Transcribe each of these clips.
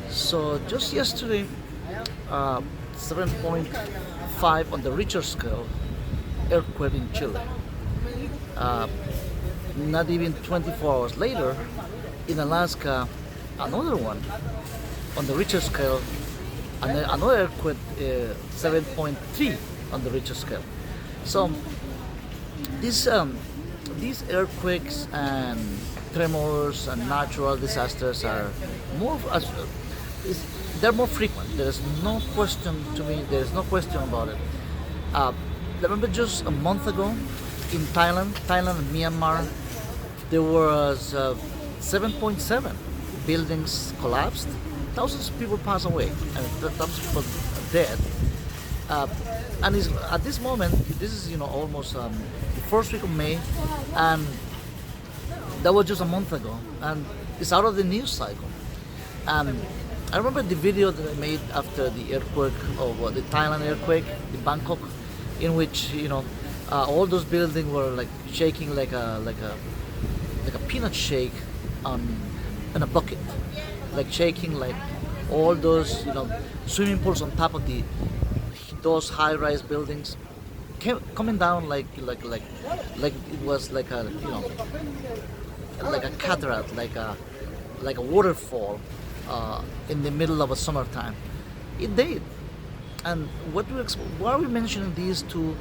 So just yesterday, uh, 7.5 on the Richter scale earthquake in Chile. Uh, Not even 24 hours later, in Alaska, another one on the Richter scale, and another earthquake, 7.3 on the Richter scale. So these these earthquakes and tremors and natural disasters are more they're more frequent. There's no question to me. There's no question about it. Uh, I remember just a month ago in Thailand and Myanmar, there was 7.7 buildings collapsed. Thousands of people passed away, and thousands of people are dead. Uh, and it's, at this moment, this is almost the first week of May, and that was just a month ago, and it's out of the news cycle. Um, I remember the video that I made after the earthquake of the Thailand earthquake in Bangkok, in which all those buildings were like shaking like a peanut shake on in a bucket, like shaking like all those swimming pools on top of those high-rise buildings coming down like it was like a like a cataract, like a waterfall in the middle of a summertime. It did. And why are we mentioning these two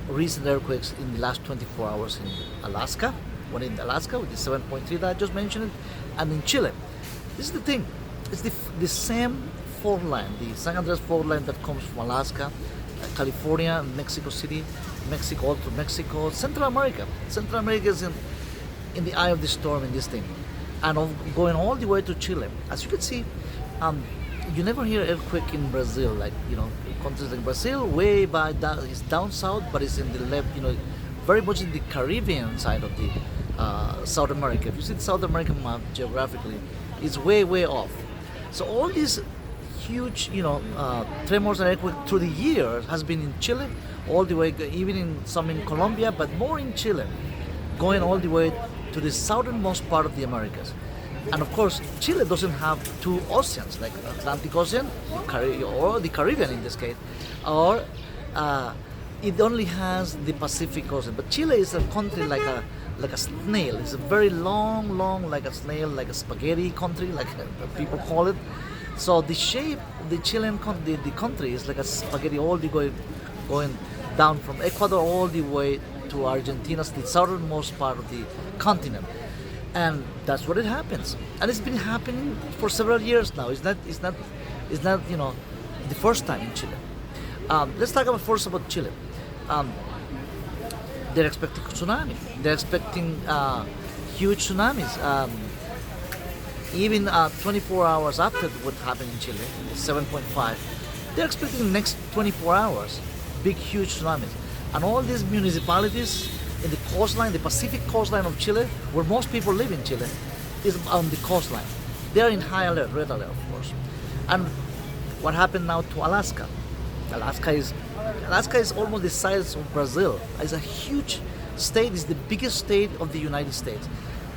recent earthquakes in the last 24 hours in Alaska? One in Alaska with the 7.3 that I just mentioned, and in Chile. This is the thing. It's the same fault line, the San Andreas fault line that comes from Alaska, California, Mexico City, Mexico, all through Mexico, Central America. Central America is in the eye of the storm in this thing, and going all the way to Chile. As you can see, you never hear earthquake in Brazil, like countries like Brazil, way by down, it's down south, but it's in the left, very much in the Caribbean side of the South America. If you see the South American map geographically, it's way off. So all these huge, tremors and earthquakes through the years has been in Chile, all the way, even in some in Colombia, but more in Chile, going all the way to the southernmost part of the Americas. And of course, Chile doesn't have two oceans, like Atlantic Ocean or the Caribbean in this case, or it only has the Pacific Ocean. But Chile is a country like a snail. It's a very long, like a snail, like a spaghetti country, like people call it. So the shape of the Chilean the country is like a spaghetti, all the going down from Ecuador all the way to Argentina, the southernmost part of the continent. And that's what it happens, and it's been happening for several years now. It's not the first time in Chile. Let's talk first about Chile. They're expecting tsunami. They're expecting huge tsunamis. Even 24 hours after what happened in Chile, 7.5, they're expecting the next 24 hours big huge tsunamis, and all these municipalities in the coastline, the Pacific coastline of Chile, where most people live in Chile, is on the coastline. They are in high alert, red alert, of course. And what happened now to Alaska? Alaska is almost the size of Brazil. It's a huge state. It's the biggest state of the United States.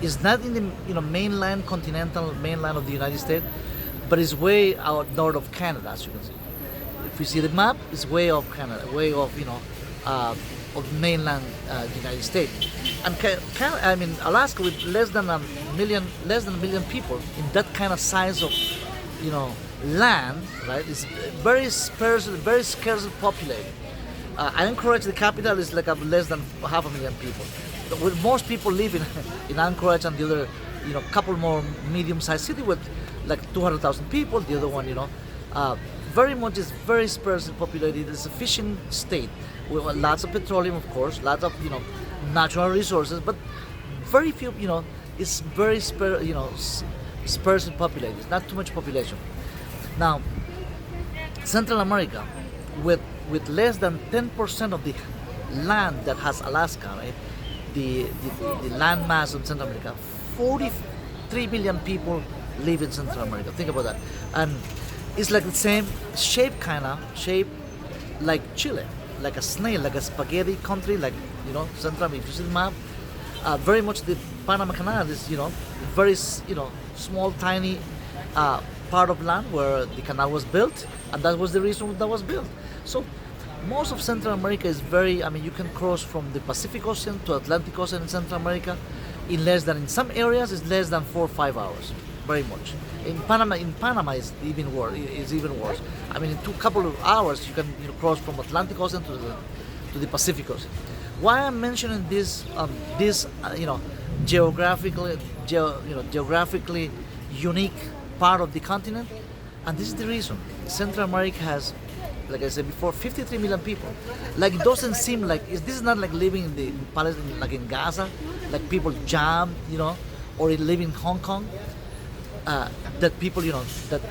It's not in the mainland, continental mainland of the United States, but it's way out north of Canada, as you can see. If you see the map, it's way off Canada, way off of mainland United States. And Alaska with less than a million people in that kind of size of land, right? It's very scarcely populated. Anchorage, the capital, is like less than 500,000 people. With most people live in Anchorage, and the other couple more medium-sized city with like 200,000 people. The other one very much is very sparsely populated. It's a fishing state with lots of petroleum, of course, lots of natural resources, but very few. It's very sparsely populated. It's not too much population. Now, Central America, with less than 10% of the land that has Alaska, right? The land mass of Central America, 43 million people live in Central America. Think about that, and it's like the same shape like Chile, like a snail, like a spaghetti country, like Central America. If you see the map, very much the Panama Canal is very small, tiny part of land where the canal was built, and that was the reason that was built. So most of Central America is very, I mean, you can cross from the Pacific Ocean to Atlantic Ocean in Central America in less than, in some areas, it's less than 4 or 5 hours, very much. In Panama is even worse. Is even worse. I mean, in couple of hours, you can cross from Atlantic Ocean to the Pacific Ocean. Why I'm mentioning this geographically unique part of the continent, and this is the reason. Central America has, like I said before, 53 million people. Like, it doesn't seem like this is not like living in Palestine, like in Gaza, like people jam, or living in Hong Kong. That people, that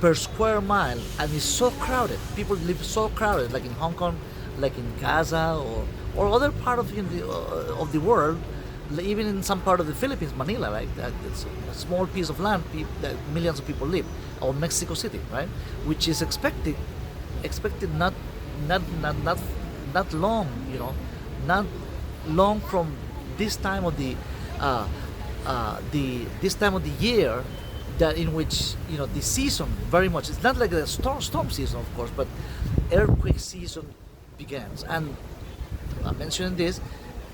per square mile, and it's so crowded. People live so crowded, like in Hong Kong, like in Gaza, or other part of the world, even in some part of the Philippines, Manila, right? It's a small piece of land that millions of people live, or Mexico City, right? Which is expected not long, not long from this time of the this time of the year, that in which the season very much, it's not like the storm season, of course, but earthquake season begins. And I'm mentioning this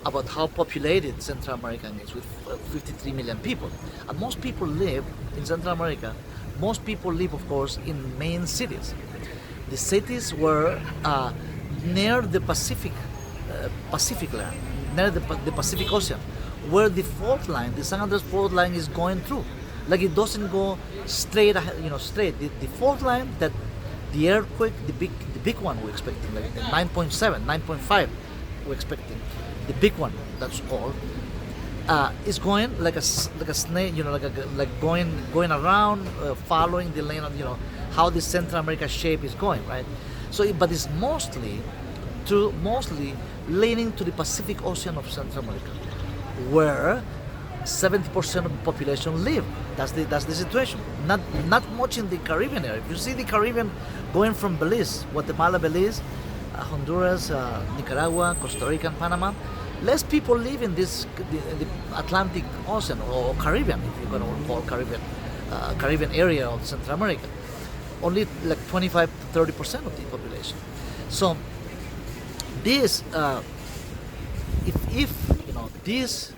about how populated Central America is, with 53 million people, and most people live in Central America. Most people live, of course, in main cities. The cities were near the Pacific land, near the Pacific Ocean, where the fault line, the San Andres fault line, is going through. Like, it doesn't go straight ahead, straight. The fault line, that the earthquake, the big one we're expecting, like the 9.7, 9.5, we're expecting, the big one that's called, is going like a snake, like going around, following the lane of how the Central America shape is going, right? So, but it's mostly leaning to the Pacific Ocean of Central America, where 70% of the population live. That's the situation. Not much in the Caribbean area. If you see the Caribbean going from Belize, Guatemala, Belize, Honduras, Nicaragua, Costa Rica, and Panama, less people live in the Atlantic Ocean, or Caribbean, if you're going to call Caribbean area of Central America. Only like 25 to 30% of the population. So this, if this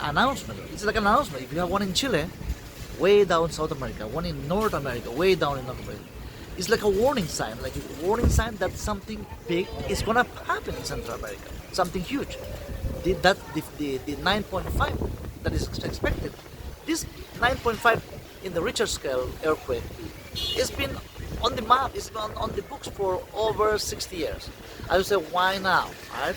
announcement, it's like an announcement. If you have one in Chile, way down South America, one in North America, way down in North America, it's like a warning sign, that something big is gonna happen in Central America, something huge. The 9.5 that is expected, this 9.5 in the Ritcher scale earthquake, it's been on the map, it's been on the books for over 60 years. I would say, why now, right?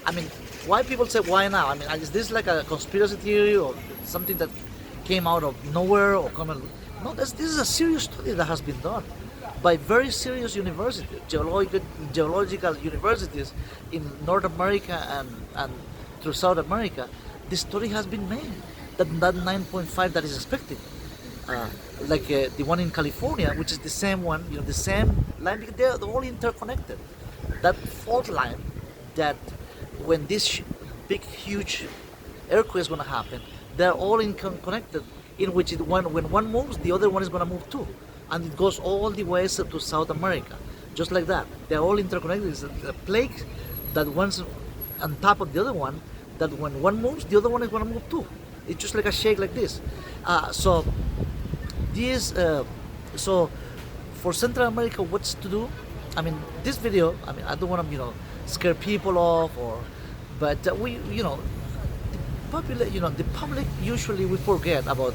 I mean, why people say why now? I mean, is this like a conspiracy theory, or something that came out of nowhere, or No, this is a serious study that has been done by very serious universities, geological universities in North America and through South America. This study has been made that 9.5 that is expected, the one in California, which is the same one, the same line, because they're all interconnected. That fault line, that when this big, huge earthquake is going to happen, they're all connected, in which when one moves, the other one is going to move too. And it goes all the way to South America, just like that. They're all interconnected. It's a plague that one's on top of the other one, that when one moves, the other one is going to move too. It's just like a shake like this. So for Central America, what's to do? I mean, this video, I don't want to, scare people off, but the public usually, we forget about,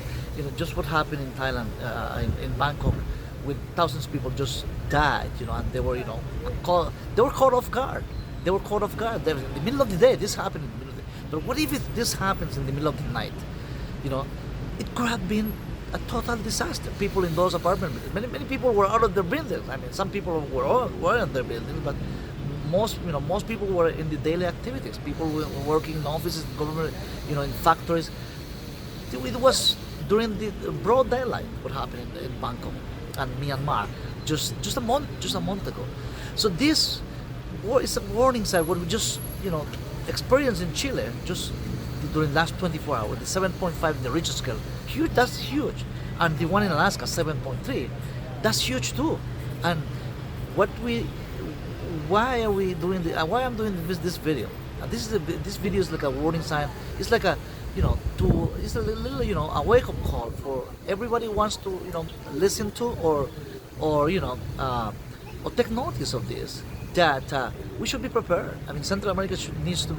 just what happened in Thailand, in Bangkok, with thousands of people just died, and they were, caught off guard. They were caught off guard. They were in the middle of the day. This happened in the middle of the day. But what if this happens in the middle of the night? It could have been a total disaster. People in those apartment buildings, many people were out of their buildings. Some people were in their buildings, but most people were in the daily activities. People were working in offices, government, in factories. It was during the broad daylight what happened in Bangkok and Myanmar just a month ago. So this is a warning sign. What we just experienced in Chile, just during last 24 hours. The 7.5 in the Richter scale, huge. That's huge. And the one in Alaska, 7.3, that's huge too. And what we, why are we doing the? Why I'm doing this video? This video is like a warning sign. It's like a, it's a little, a wake up call for everybody who wants to, listen to or take notice of this. That we should be prepared. I mean, Central America needs to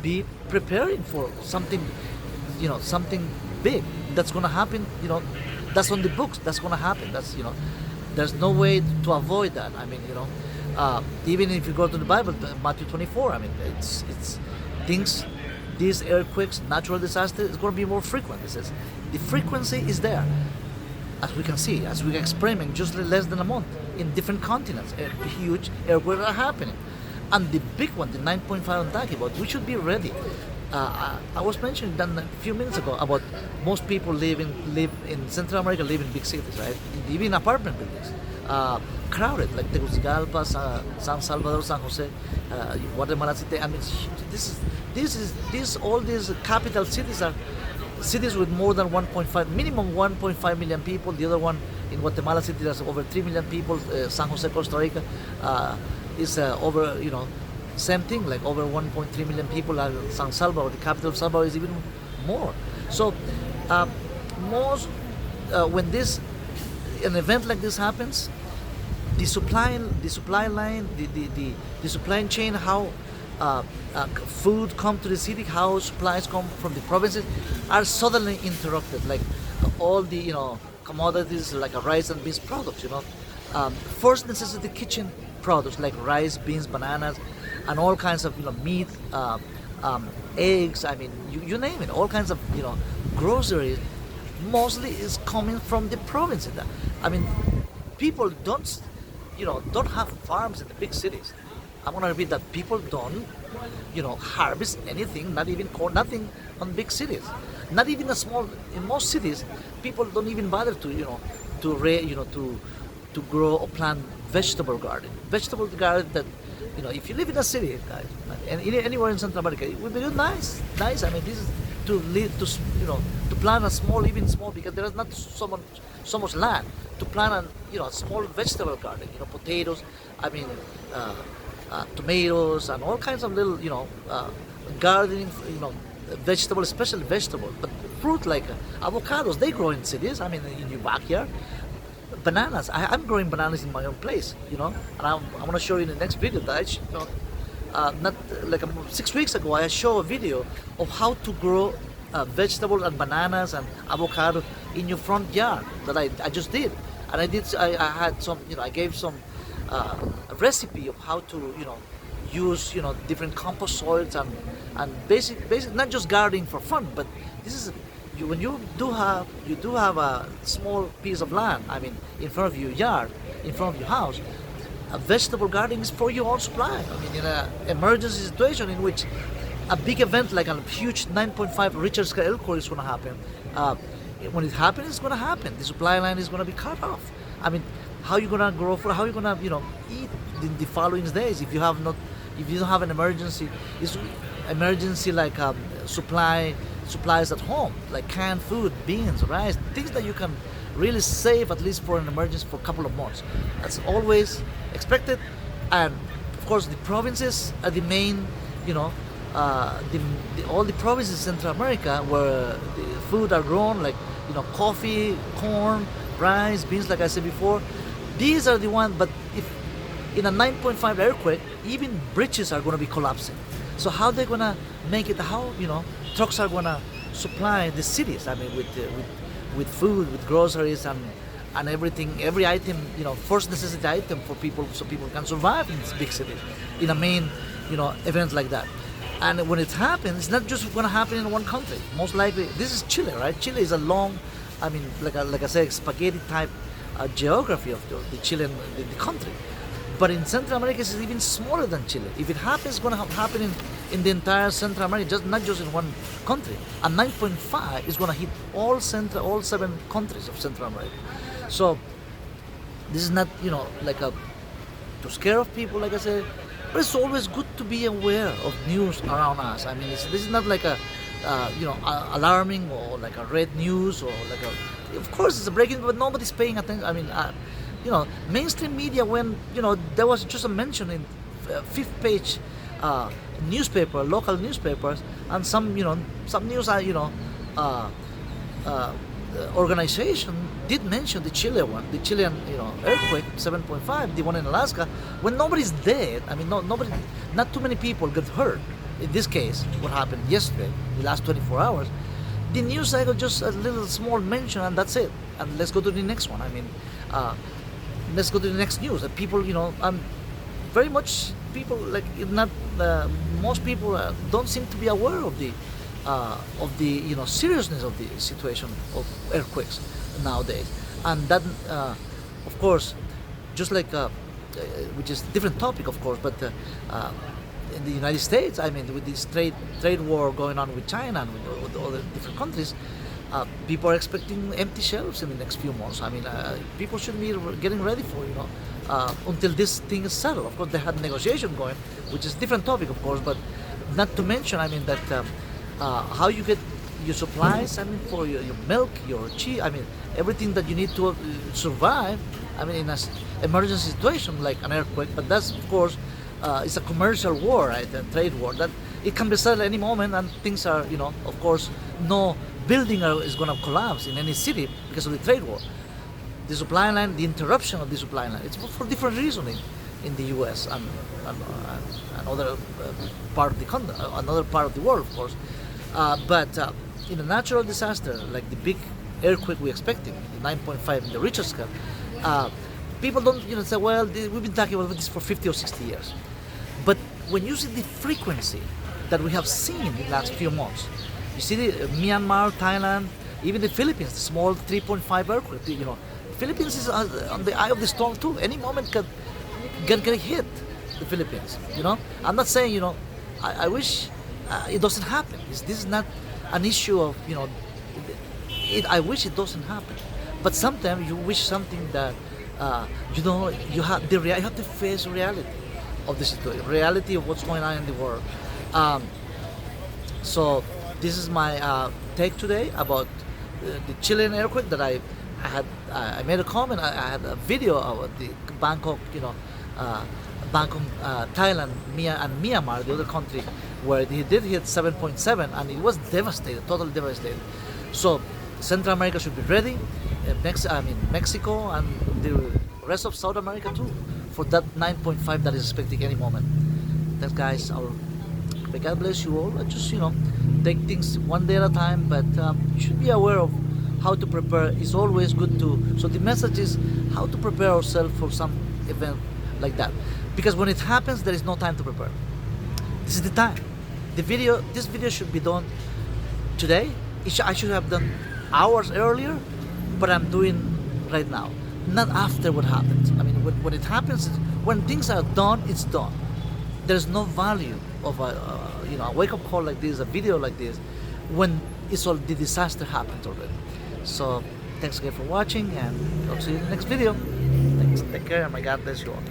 be preparing for something, something big that's going to happen. That's on the books. That's going to happen. There's no way to avoid that. I mean, even if you go to the Bible, Matthew 24. I mean, it's things, these earthquakes, natural disasters, is going to be more frequent. It says the frequency is there, as we can see, as we can experiment just less than a month in different continents. Huge earthquakes are happening, and the big one, the 9.5 I'm talking about, we should be ready. I was mentioning that a few minutes ago about most people live in Central America, live in big cities, right? Even apartment buildings, crowded, like Tegucigalpa, San Salvador, San Jose, Guatemala City. I mean, all these capital cities are cities with more than 1.5, minimum 1.5 million people. The other one in Guatemala City, there's over 3 million people. San Jose, Costa Rica, is over, same thing, like over 1.3 million people. San Salvador, the capital of Salvador, is even more. So most when an event like this happens, the supply line, the supply chain, how food come to the city, how supplies come from the provinces, are suddenly interrupted. Like all the commodities like rice and beans products, first necessity kitchen products like rice, beans, bananas, and all kinds of meat, eggs. I mean, you name it. All kinds of groceries mostly is coming from the provinces. I mean, people don't have farms in the big cities. I'm gonna repeat that. People don't harvest anything, not even corn, nothing on big cities. Not even in most cities, people don't even bother to grow or plant vegetable garden that if you live in a city, guys, and anywhere in Central America, it would be nice. I mean, this is to plant a small, because there is not so much land to plant a small vegetable garden, potatoes, I mean, tomatoes, and all kinds of little gardening, vegetables, especially vegetables, but fruit like avocados, they grow in cities. I mean, in your backyard. Bananas, I'm growing bananas in my own place, and I'm going to show you in the next video that not like 6 weeks ago, I showed a video of how to grow vegetables and bananas and avocado in your front yard that I just did. And I had some, I gave some a recipe of how to use different compost soils and basic not just gardening for fun, but this is when you do have a small piece of land, I mean, in front of your yard, in front of your house. A vegetable garden is for your own supply. I mean, in an emergency situation in which a big event like a huge 9.5 Richter scale earthquake is going to happen, when it happens, it's going to happen. The supply line is going to be cut off. I mean, how are you going to grow food? How are you going to eat in the following days if you don't have an emergency? It's emergency like supplies at home, like canned food, beans, rice, things that you can really save at least for an emergency for a couple of months. That's always expected. And of course, the provinces are the main, all the provinces in Central America where the food are grown, like coffee, corn, rice, beans, like I said before. These are the ones. But if in a 9.5 earthquake, even bridges are going to be collapsing. So how they're going to make it? How trucks are going to supply the cities? I mean, with food, with groceries, and everything, every item, first necessity item for people, so people can survive in these big cities, in a main, event like that. And when it happens, it's not just going to happen in one country. Most likely, this is Chile, right? Chile is a long, I mean, like I say, spaghetti type geography of the Chilean the country. But in Central America, it's even smaller than Chile. If it happens, it's going to happen in the entire Central America, not just in one country. And 9.5 is going to hit all 7 countries of Central America. So this is not, like to scare of people, like I said, but it's always good to be aware of news around us. I mean, this is not like alarming or like a red news or like a. Of course, it's a breaking, but nobody's paying attention. I mean, mainstream media when there was just a mention in fifth page newspaper, local newspapers, and some news are organization did mention the Chilean earthquake 7.5, the one in Alaska, when nobody's dead. I mean, not too many people get hurt. In this case, what happened yesterday, the last 24 hours, the news cycle just a little small mention and that's it. And let's go to the next one. I mean, let's go to the next news. People, very much people like not most people don't seem to be aware of the seriousness of the situation of earthquakes nowadays, and that of course, just like which is a different topic, of course, but in the United States, I mean, with this trade war going on with China and with other different countries, people are expecting empty shelves in the next few months. I mean, people should be getting ready for until this thing is settled. Of course, they had negotiation going, which is a different topic, of course, but not to mention, I mean, that how you get your supplies, I mean, for your milk, your cheese, I mean, everything that you need to survive, I mean, in an emergency situation like an earthquake, but that's, of course, it's a commercial war, right, a trade war, that it can be settled at any moment, and things are, of course, no building is going to collapse in any city because of the trade war. The supply line, the interruption of the supply line, it's for different reasons in the U.S. and other part of the country, another part of the world, of course. But in a natural disaster like the big earthquake we're expecting, the 9.5 in the Ritcher scale, people don't say, well, we've been talking about this for 50 or 60 years. But when you see the frequency that we have seen in the last few months, you see the Myanmar, Thailand, even the Philippines, the small 3.5 earthquake. Philippines is on the eye of the storm too. Any moment can hit the Philippines. I'm not saying I wish it doesn't happen. This is not an issue of I wish it doesn't happen. But sometimes you wish something that you have you have to face reality of the situation, reality of what's going on in the world. So this is my take today about the Chilean earthquake that I made a comment. I had a video of the Bangkok, Thailand, and Myanmar, the other country, where he did hit 7.7, and it was devastated, totally devastated. So Central America should be ready, Mexico and the rest of South America too, for that 9.5 that is expecting any moment. Thanks, guys. May God bless you all. Just take things one day at a time, but you should be aware of how to prepare. It's always good to. So the message is how to prepare ourselves for some event like that, because when it happens, there is no time to prepare. This is the time. This video should be done today. I should have done hours earlier, but I'm doing right now, not after what happens. I mean, when it happens, when things are done, it's done. There's no value of a wake-up call like this, a video like this, when the disaster happened already. So thanks again for watching, and I'll see you in the next video. Thanks. Take care, and may God bless you all.